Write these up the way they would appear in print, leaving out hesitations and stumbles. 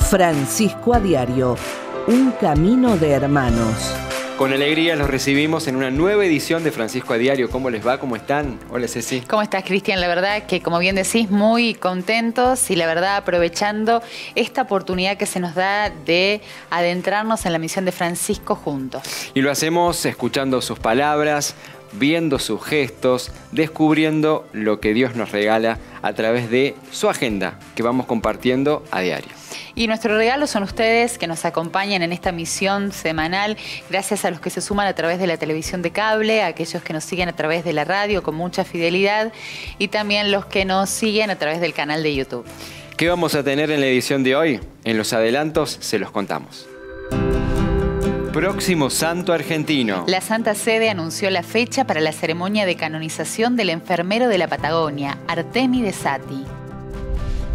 Francisco a Diario, un camino de hermanos. Con alegría los recibimos en una nueva edición de Francisco a Diario. ¿Cómo les va? ¿Cómo están? Hola, Ceci. ¿Cómo estás, Cristian? La verdad que, como bien decís, muy contentos y la verdad aprovechando esta oportunidad que se nos da de adentrarnos en la misión de Francisco juntos. Y lo hacemos escuchando sus palabras, viendo sus gestos, descubriendo lo que Dios nos regala a través de su agenda que vamos compartiendo a diario. Y nuestro regalo son ustedes que nos acompañan en esta misión semanal, gracias a los que se suman a través de la televisión de cable, a aquellos que nos siguen a través de la radio con mucha fidelidad y también los que nos siguen a través del canal de YouTube. ¿Qué vamos a tener en la edición de hoy? En los adelantos se los contamos. Próximo santo argentino. La Santa Sede anunció la fecha para la ceremonia de canonización del enfermero de la Patagonia, Artemide Satti.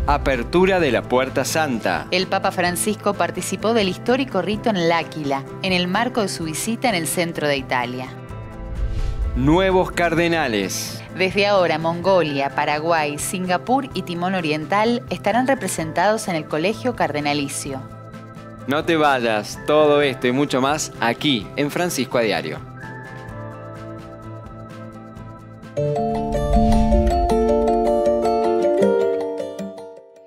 Apertura de la Puerta Santa. El Papa Francisco participó del histórico rito en L'Aquila, en el marco de su visita en el centro de Italia. Nuevos cardenales. Desde ahora, Mongolia, Paraguay, Singapur y Timón Oriental estarán representados en el Colegio Cardenalicio. No te vayas, todo esto y mucho más aquí en Francisco a Diario.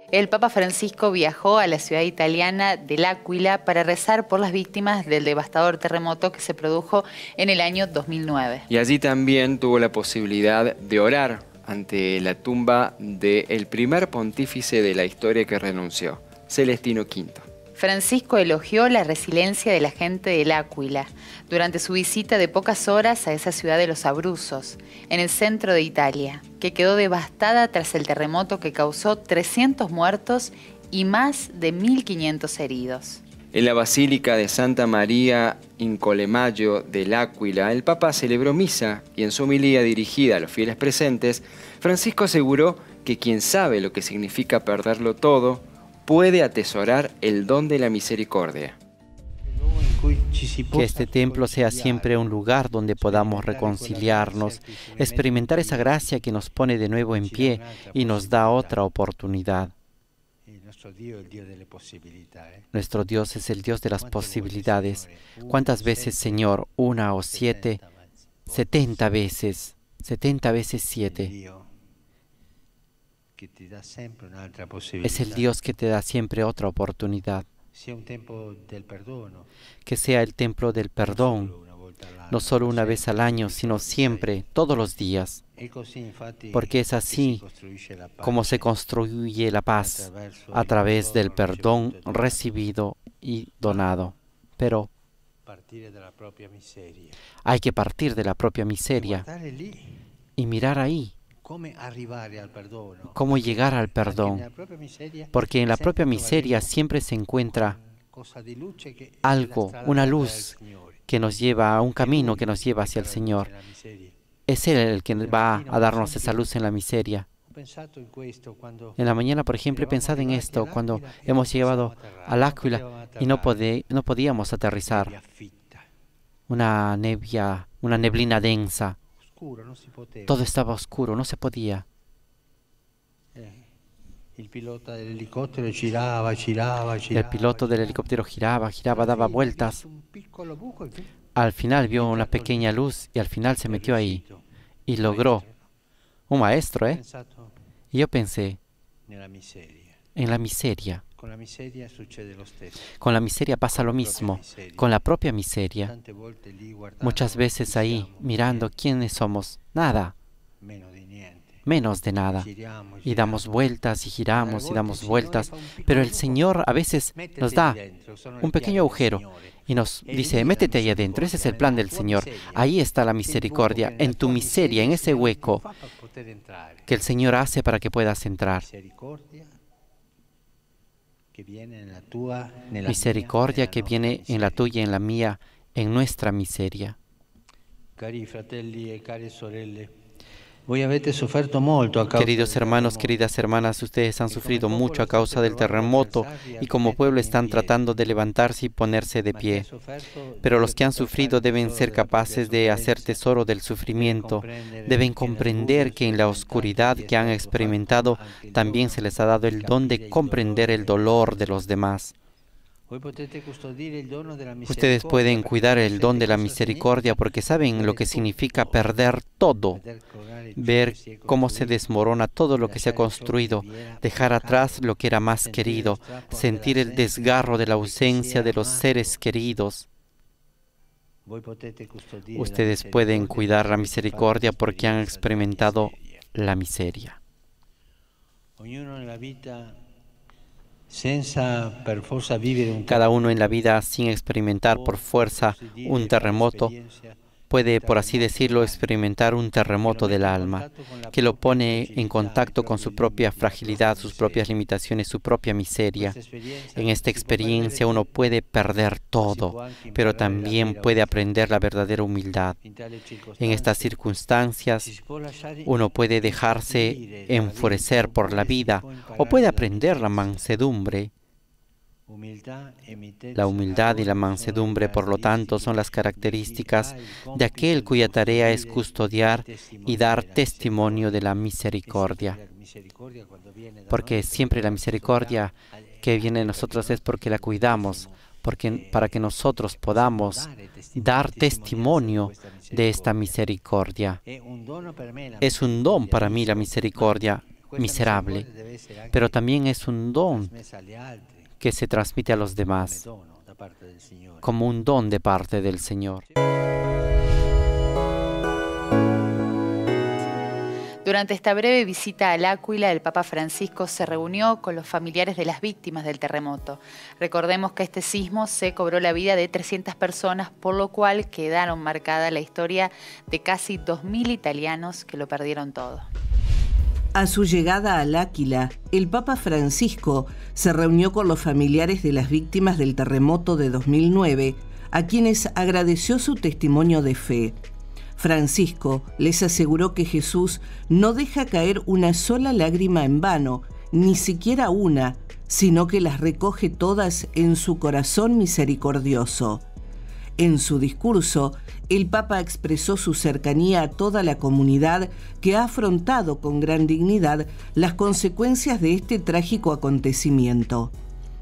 El Papa Francisco viajó a la ciudad italiana de L'Aquila para rezar por las víctimas del devastador terremoto que se produjo en el año 2009. Y allí también tuvo la posibilidad de orar ante la tumba del primer pontífice de la historia que renunció, Celestino V. Francisco elogió la resiliencia de la gente de L'Aquila durante su visita de pocas horas a esa ciudad de los Abruzos, en el centro de Italia, que quedó devastada tras el terremoto que causó 300 muertos y más de 1.500 heridos. En la Basílica de Santa María in Colemaggio de L'Aquila, el Papa celebró misa y en su homilía dirigida a los fieles presentes, Francisco aseguró que quien sabe lo que significa perderlo todo, puede atesorar el don de la misericordia. Que este templo sea siempre un lugar donde podamos reconciliarnos, experimentar esa gracia que nos pone de nuevo en pie y nos da otra oportunidad. Nuestro Dios es el Dios de las posibilidades. ¿Cuántas veces, Señor? 1 o 7, 70 veces, 70 veces 7. Es el Dios que te da siempre otra oportunidad. Que sea el templo del perdón, no solo una vez al año, sino siempre, todos los días. Porque es así como se construye la paz, a través del perdón recibido y donado. Pero hay que partir de la propia miseria y mirar ahí. ¿Cómo llegar al perdón? Porque en la propia miseria siempre se encuentra algo, una luz que nos lleva a un camino que nos lleva hacia el Señor. Es Él el que va a darnos esa luz en la miseria. En la mañana, por ejemplo, he pensado en esto, cuando hemos llegado a L'Aquila y no podíamos aterrizar. Una neblina densa. Todo estaba oscuro, no se podía. El piloto del helicóptero giraba, daba vueltas. Al final vio una pequeña luz y al final se metió ahí. Y logró. Un maestro, ¿eh? Y yo pensé en la miseria. Con la miseria pasa lo mismo, con la propia miseria. Muchas veces ahí, mirando quiénes somos, nada, menos de nada. Y damos vueltas y giramos y damos vueltas, pero el Señor a veces nos da un pequeño agujero y nos dice, métete ahí adentro, ese es el plan del Señor. Ahí está la misericordia, en tu miseria, en ese hueco que el Señor hace para que puedas entrar. Misericordia que viene en la tuya y en la mía, en nuestra miseria. Queridos hermanos, queridas hermanas, ustedes han sufrido mucho a causa del terremoto y como pueblo están tratando de levantarse y ponerse de pie. Pero los que han sufrido deben ser capaces de hacer tesoro del sufrimiento. Deben comprender que en la oscuridad que han experimentado también se les ha dado el don de comprender el dolor de los demás. Ustedes pueden cuidar el don de la misericordia porque saben lo que significa perder todo, ver cómo se desmorona todo lo que se ha construido, dejar atrás lo que era más querido, sentir el desgarro de la ausencia de los seres queridos. Ustedes pueden cuidar la misericordia porque han experimentado la miseria. Cada uno en la vida, sin experimentar por fuerza un terremoto, puede, por así decirlo, experimentar un terremoto del alma, que lo pone en contacto con su propia fragilidad, sus propias limitaciones, su propia miseria. En esta experiencia uno puede perder todo, pero también puede aprender la verdadera humildad. En estas circunstancias, uno puede dejarse enfurecer por la vida o puede aprender la mansedumbre. La humildad y la mansedumbre, por lo tanto, son las características de aquel cuya tarea es custodiar y dar testimonio de la misericordia. Porque siempre la misericordia que viene de nosotros es porque la cuidamos, para que nosotros podamos dar testimonio de esta misericordia. Es un don para mí la misericordia miserable, pero también es un don que se transmite a los demás como un don de parte del Señor. Durante esta breve visita al Áquila, el Papa Francisco se reunió con los familiares de las víctimas del terremoto. Recordemos que este sismo se cobró la vida de 300 personas, por lo cual quedaron marcada la historia de casi 2.000 italianos que lo perdieron todo. A su llegada al Áquila, el Papa Francisco se reunió con los familiares de las víctimas del terremoto de 2009, a quienes agradeció su testimonio de fe. Francisco les aseguró que Jesús no deja caer una sola lágrima en vano, ni siquiera una, sino que las recoge todas en su corazón misericordioso. En su discurso, el Papa expresó su cercanía a toda la comunidad que ha afrontado con gran dignidad las consecuencias de este trágico acontecimiento.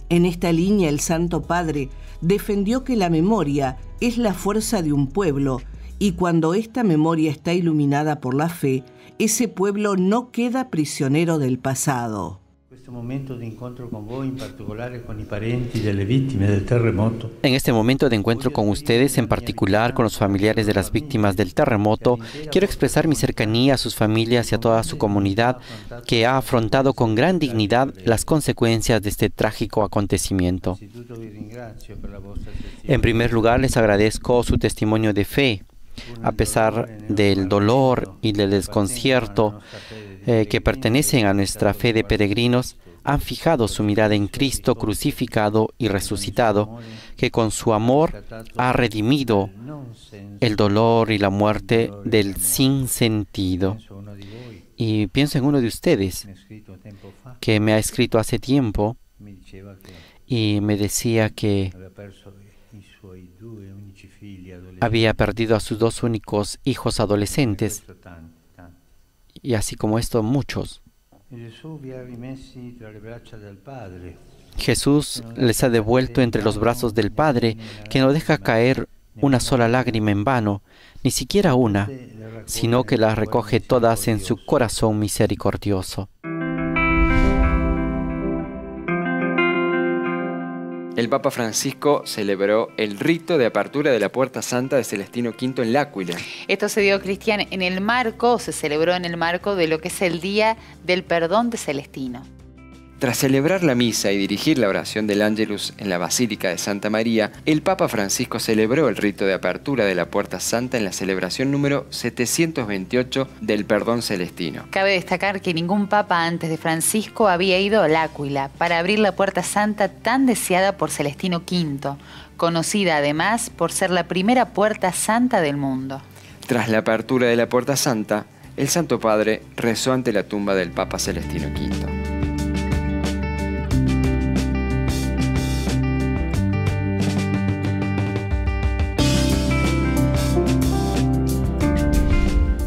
En esta línea, el Santo Padre defendió que la memoria es la fuerza de un pueblo y cuando esta memoria está iluminada por la fe, ese pueblo no queda prisionero del pasado. En este momento de encuentro con ustedes, en particular con los familiares de las víctimas del terremoto, quiero expresar mi cercanía a sus familias y a toda su comunidad que ha afrontado con gran dignidad las consecuencias de este trágico acontecimiento. En primer lugar, les agradezco su testimonio de fe. A pesar del dolor y del desconcierto que pertenecen a nuestra fe de peregrinos, han fijado su mirada en Cristo crucificado y resucitado, que con su amor ha redimido el dolor y la muerte del sinsentido. Y pienso en uno de ustedes que me ha escrito hace tiempo y me decía que había perdido a sus 2 únicos hijos adolescentes, y así como esto, muchos. Jesús les ha devuelto entre los brazos del Padre, que no deja caer una sola lágrima en vano, ni siquiera una, sino que las recoge todas en su corazón misericordioso. El Papa Francisco celebró el rito de apertura de la Puerta Santa de Celestino V en L'Áquila. Esto se dio, Cristian, se celebró en el marco de lo que es el Día del Perdón de Celestino. Tras celebrar la misa y dirigir la oración del Ángelus en la Basílica de Santa María, el Papa Francisco celebró el rito de apertura de la Puerta Santa en la celebración número 728 del Perdón Celestino. Cabe destacar que ningún papa antes de Francisco había ido al Áquila para abrir la Puerta Santa tan deseada por Celestino V, conocida además por ser la primera Puerta Santa del mundo. Tras la apertura de la Puerta Santa, el Santo Padre rezó ante la tumba del Papa Celestino V.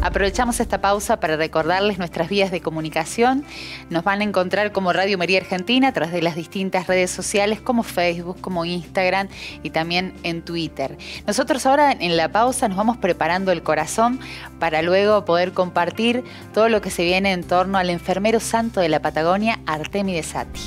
Aprovechamos esta pausa para recordarles nuestras vías de comunicación. Nos van a encontrar como Radio María Argentina a través de las distintas redes sociales como Facebook, como Instagram y también en Twitter. Nosotros ahora en la pausa nos vamos preparando el corazón para luego poder compartir todo lo que se viene en torno al enfermero santo de la Patagonia, Artemides Satti.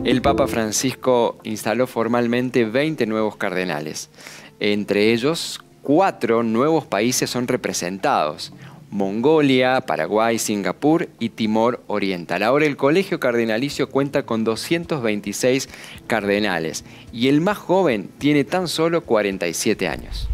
El Papa Francisco instaló formalmente 20 nuevos cardenales. Entre ellos, 4 nuevos países son representados: Mongolia, Paraguay, Singapur y Timor Oriental. Ahora el Colegio Cardenalicio cuenta con 226 cardenales y el más joven tiene tan solo 47 años.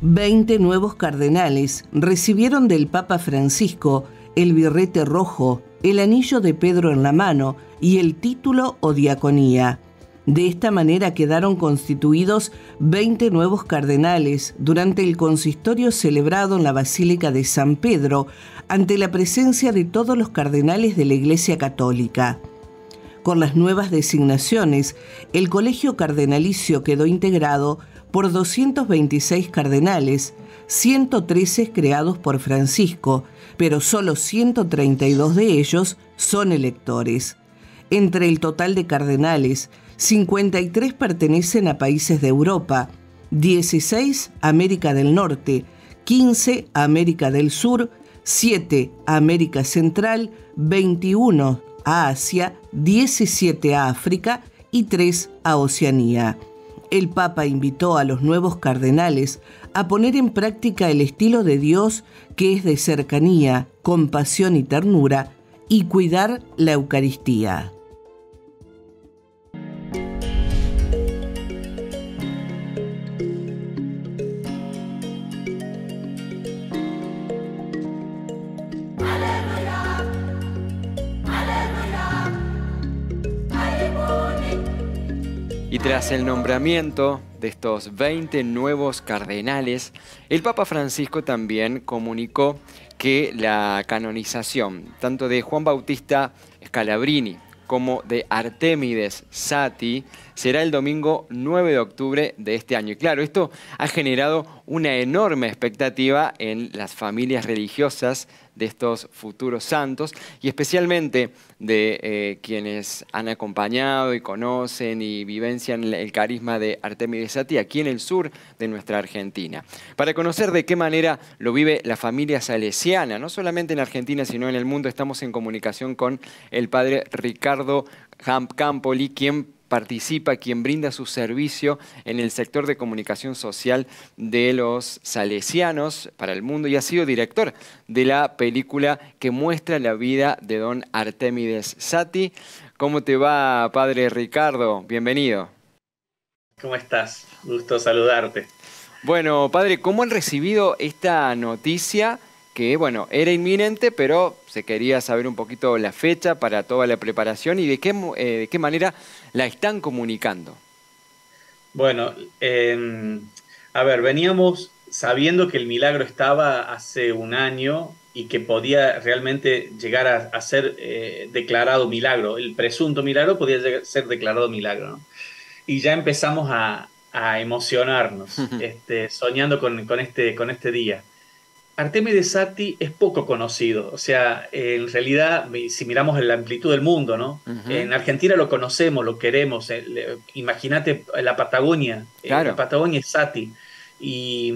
20 nuevos cardenales recibieron del Papa Francisco el birrete rojo, el anillo de Pedro en la mano y el título o diaconía. De esta manera quedaron constituidos 20 nuevos cardenales durante el consistorio celebrado en la Basílica de San Pedro, ante la presencia de todos los cardenales de la Iglesia Católica. Con las nuevas designaciones, el Colegio Cardenalicio quedó integrado por 226 cardenales, 113 creados por Francisco, pero solo 132 de ellos son electores. Entre el total de cardenales, 53 pertenecen a países de Europa, 16 a América del Norte, 15 a América del Sur, 7 a América Central, 21 a Asia, 17 a África y 3 a Oceanía. El Papa invitó a los nuevos cardenales a poner en práctica el estilo de Dios, que es de cercanía, compasión y ternura, y cuidar la Eucaristía. Y tras el nombramiento de estos 20 nuevos cardenales, el Papa Francisco también comunicó que la canonización tanto de Juan Bautista Scalabrini como de Artemides Satti será el domingo 9 de octubre de este año. Y claro, esto ha generado una enorme expectativa en las familias religiosas de estos futuros santos y especialmente de quienes han acompañado y conocen y vivencian el carisma de Artemides Satti aquí en el sur de nuestra Argentina. Para conocer de qué manera lo vive la familia salesiana, no solamente en Argentina sino en el mundo, estamos en comunicación con el padre Ricardo Campoli, quien participa, quien brinda su servicio en el sector de comunicación social de los salesianos para el mundo y ha sido director de la película que muestra la vida de don Artemides Satti. ¿Cómo te va, padre Ricardo? Bienvenido. ¿Cómo estás? Gusto saludarte. Bueno, padre, ¿cómo han recibido esta noticia? Que, bueno, era inminente, pero se quería saber un poquito la fecha para toda la preparación y de qué manera la están comunicando. Bueno, a ver, veníamos sabiendo que el milagro estaba hace un año y que podía realmente llegar a ser declarado milagro. El presunto milagro podía ser declarado milagro, ¿no? Y ya empezamos a emocionarnos, soñando con este día. Artemides Satti es poco conocido, o sea, en realidad, si miramos en la amplitud del mundo, ¿no? En Argentina lo conocemos, lo queremos, imagínate la Patagonia, claro. La Patagonia es Satti, y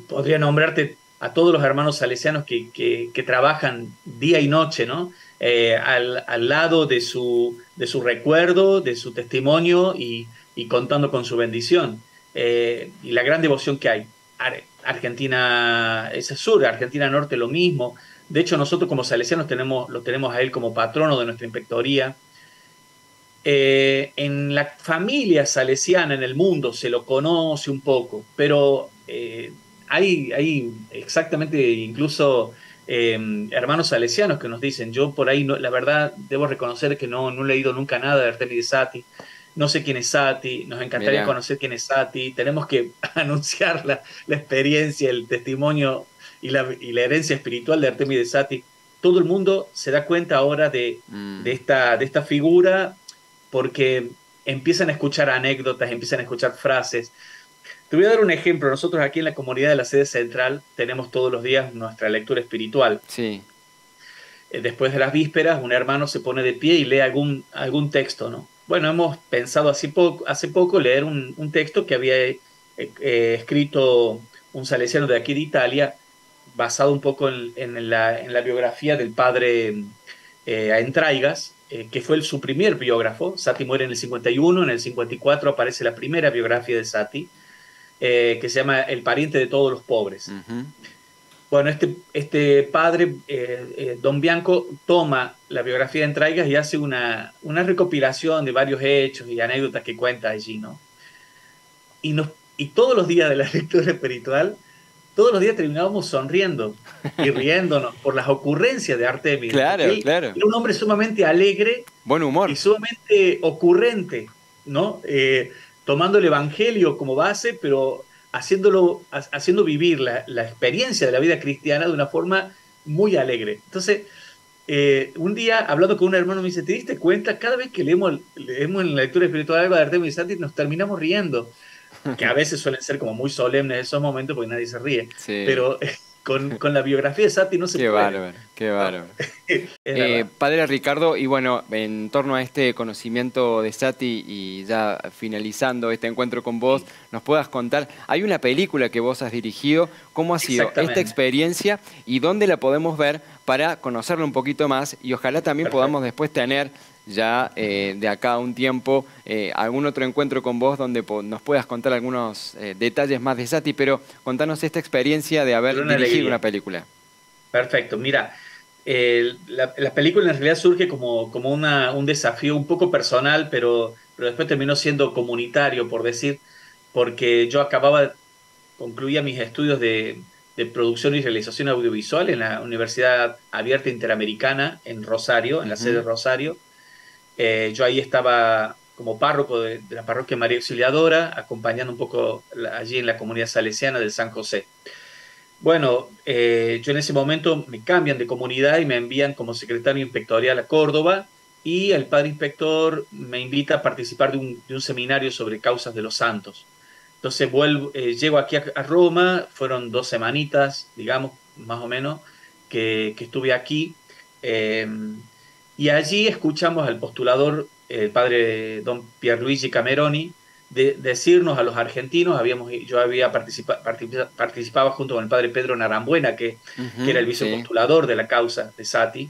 podría nombrarte a todos los hermanos salesianos que trabajan día y noche, ¿no? Al lado de su recuerdo, de su testimonio y contando con su bendición, y la gran devoción que hay. Argentina es el sur, Argentina Norte lo mismo. De hecho, nosotros como salesianos lo tenemos a él como patrono de nuestra inspectoría. En la familia salesiana en el mundo se lo conoce un poco, pero hay exactamente incluso hermanos salesianos que nos dicen, yo por ahí, la verdad, debo reconocer que no he leído nunca nada de Artemide Sati, no sé quién es Sati, nos encantaría conocer quién es Sati, tenemos que anunciar la experiencia, el testimonio y la herencia espiritual de Artemide Sati. Todo el mundo se da cuenta ahora de esta figura porque empiezan a escuchar anécdotas, empiezan a escuchar frases. Te voy a dar un ejemplo. Nosotros aquí en la comunidad de la sede central tenemos todos los días nuestra lectura espiritual. Sí. Después de las vísperas, un hermano se pone de pie y lee algún texto, ¿no? Bueno, hemos pensado hace poco leer un texto que había escrito un salesiano de aquí de Italia, basado un poco en la biografía del padre Entraigas, que fue su primer biógrafo. Sati muere en el 51, en el 54 aparece la primera biografía de Sati, que se llama El pariente de todos los pobres. Bueno, este padre, Don Bianco, toma la biografía de Entraigas y hace una recopilación de varios hechos y anécdotas que cuenta allí, ¿no? Y todos los días de la lectura espiritual, todos los días terminábamos sonriendo y riéndonos por las ocurrencias de Artemide. Claro. Era un hombre sumamente alegre, buen humor, y sumamente ocurrente, ¿no? Tomando el Evangelio como base, pero haciendo vivir la experiencia de la vida cristiana de una forma muy alegre. Entonces, un día, hablando con un hermano, me dice, ¿te diste cuenta? Cada vez que leemos en la lectura espiritual algo de Artemide Sati, nos terminamos riendo, que a veces suelen ser como muy solemnes esos momentos porque nadie se ríe, sí. Pero con la biografía de Sati no se puede. Bárbaro, qué bárbaro. Padre Ricardo, y bueno, en torno a este conocimiento de Sati y ya finalizando este encuentro con vos, nos puedas contar, hay una película que vos has dirigido, ¿cómo ha sido esta experiencia y dónde la podemos ver para conocerla un poquito más y ojalá también podamos después tener ya de acá a un tiempo algún otro encuentro con vos donde nos puedas contar algunos detalles más de Sati, pero contanos esta experiencia de haber dirigido una película. Perfecto, mira, la película en realidad surge como un desafío un poco personal, pero después terminó siendo comunitario, por decir, porque yo concluía mis estudios de producción y realización audiovisual en la Universidad Abierta Interamericana en Rosario, en la sede de Rosario. Yo ahí estaba como párroco de la parroquia María Auxiliadora, acompañando un poco allí en la comunidad salesiana del San José. Bueno, yo en ese momento me cambian de comunidad y me envían como secretario inspectorial a Córdoba y el padre inspector me invita a participar de un seminario sobre causas de los santos. Entonces llego aquí a Roma, fueron 2 semanitas, digamos, más o menos, que estuve aquí. Y allí escuchamos al postulador, el padre don Pierluigi Cameroni, decirnos a los argentinos, yo participaba junto con el padre Pedro Narambuena, que era el vicepostulador de la causa de Sati,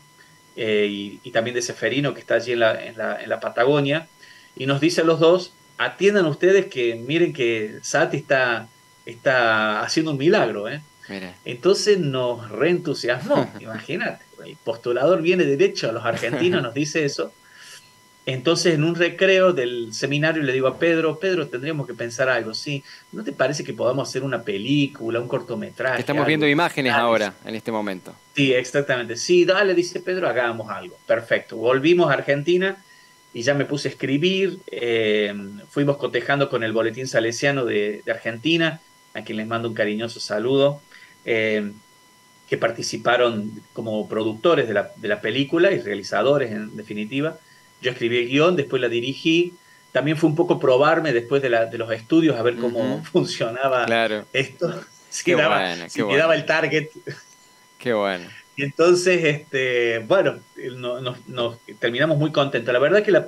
y también de Seferino, que está allí en la Patagonia, y nos dice a los dos, atiendan ustedes que miren que Sati está haciendo un milagro, ¿eh? Mira. Entonces nos reentusiasmó, imagínate, el postulador viene derecho a los argentinos, nos dice eso. Entonces en un recreo del seminario le digo a Pedro, tendríamos que pensar algo, ¿sí? ¿No te parece que podamos hacer una película, un cortometraje? Estamos viendo imágenes ahora, en este momento. Sí, exactamente. Sí, dale, dice Pedro, hagamos algo. Perfecto. Volvimos a Argentina y ya me puse a escribir. Fuimos cotejando con el Boletín Salesiano de Argentina, a quien les mando un cariñoso saludo, que participaron como productores de la película y realizadores, en definitiva. Yo escribí el guión, después la dirigí. También fue un poco probarme después de los estudios a ver cómo funcionaba esto. Si quedaba el target. Qué bueno. Y entonces, bueno, nos terminamos muy contentos. La verdad que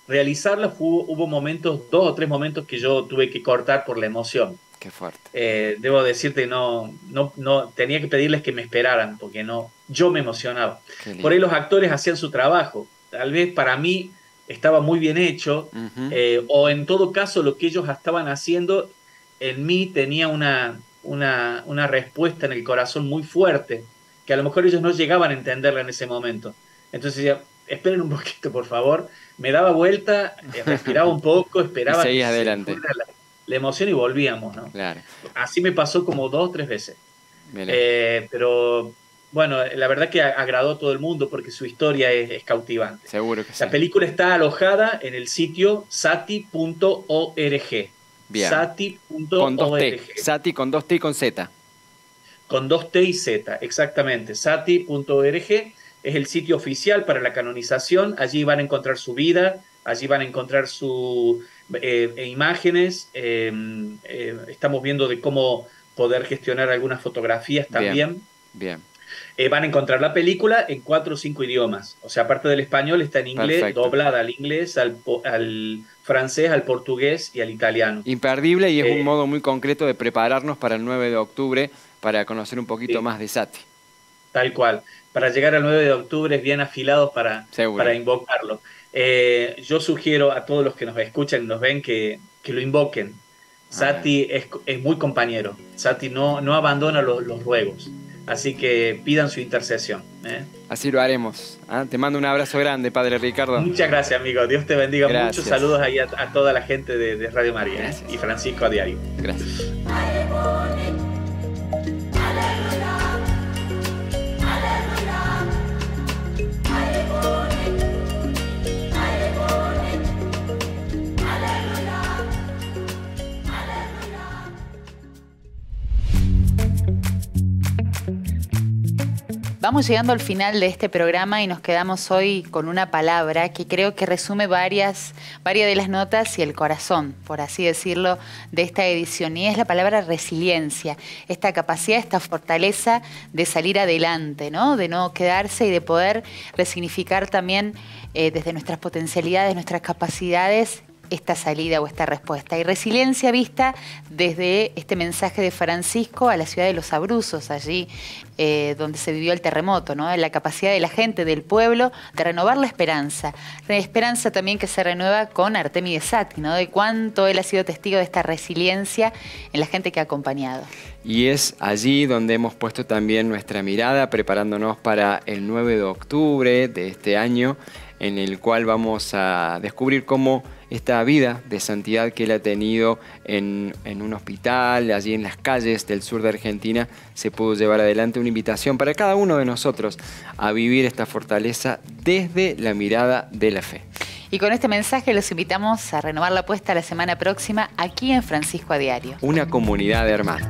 realizarla hubo momentos, 2 o 3 momentos que yo tuve que cortar por la emoción. Qué fuerte. Debo decirte, no tenía que pedirles que me esperaran, porque yo me emocionaba. Por ahí los actores hacían su trabajo. Tal vez para mí estaba muy bien hecho, o en todo caso lo que ellos estaban haciendo en mí tenía una respuesta en el corazón muy fuerte, que a lo mejor ellos no llegaban a entenderla en ese momento. Entonces decía, esperen un poquito, por favor. Me daba vuelta, respiraba un poco, esperaba que adelante. La emoción y volvíamos, ¿no? Claro. Así me pasó como 2 o 3 veces. Pero bueno, la verdad que agradó a todo el mundo porque su historia es cautivante. Seguro que sí. La película está alojada en el sitio sati.org. Bien. Sati.org. Con 2T. Sati con 2T y con Z. Con 2T y Z, exactamente. Sati.org es el sitio oficial para la canonización. Allí van a encontrar su vida, allí van a encontrar sus imágenes. Estamos viendo de cómo poder gestionar algunas fotografías también. Bien. Van a encontrar la película en 4 o 5 idiomas. O sea, aparte del español, está en inglés, Perfecto. doblada al inglés, al francés, al portugués y al italiano. Imperdible, y es un modo muy concreto de prepararnos para el 9 de octubre para conocer un poquito más de Sati. Tal cual. Para llegar al 9 de octubre bien afilados para invocarlo. Yo sugiero a todos los que nos escuchan y nos ven que lo invoquen. Sati es muy compañero. Sati no abandona los ruegos. Así que pidan su intercesión. Así lo haremos. Te mando un abrazo grande, Padre Ricardo. Muchas gracias, amigo. Dios te bendiga. Gracias. Muchos saludos ahí a toda la gente de Radio María. Gracias. Y Francisco a diario. Gracias. Vamos llegando al final de este programa y nos quedamos hoy con una palabra que creo que resume varias de las notas y el corazón, por así decirlo, de esta edición, y es la palabra resiliencia, esta capacidad, esta fortaleza de salir adelante, ¿no? De no quedarse y de poder resignificar también desde nuestras potencialidades, nuestras capacidades, esta salida o esta respuesta. Y resiliencia vista desde este mensaje de Francisco a la ciudad de Los Abruzos, allí donde se vivió el terremoto, ¿no? La capacidad de la gente, del pueblo, de renovar la esperanza. Esperanza también que se renueva con Artemides Sati, ¿no? De cuánto él ha sido testigo de esta resiliencia en la gente que ha acompañado. Y es allí donde hemos puesto también nuestra mirada, preparándonos para el 9 de octubre de este año, en el cual vamos a descubrir cómo esta vida de santidad que él ha tenido en un hospital, allí en las calles del sur de Argentina, se pudo llevar adelante. Una invitación para cada uno de nosotros a vivir esta fortaleza desde la mirada de la fe. Y con este mensaje los invitamos a renovar la apuesta la semana próxima aquí en Francisco a Diario. Una comunidad de hermanos.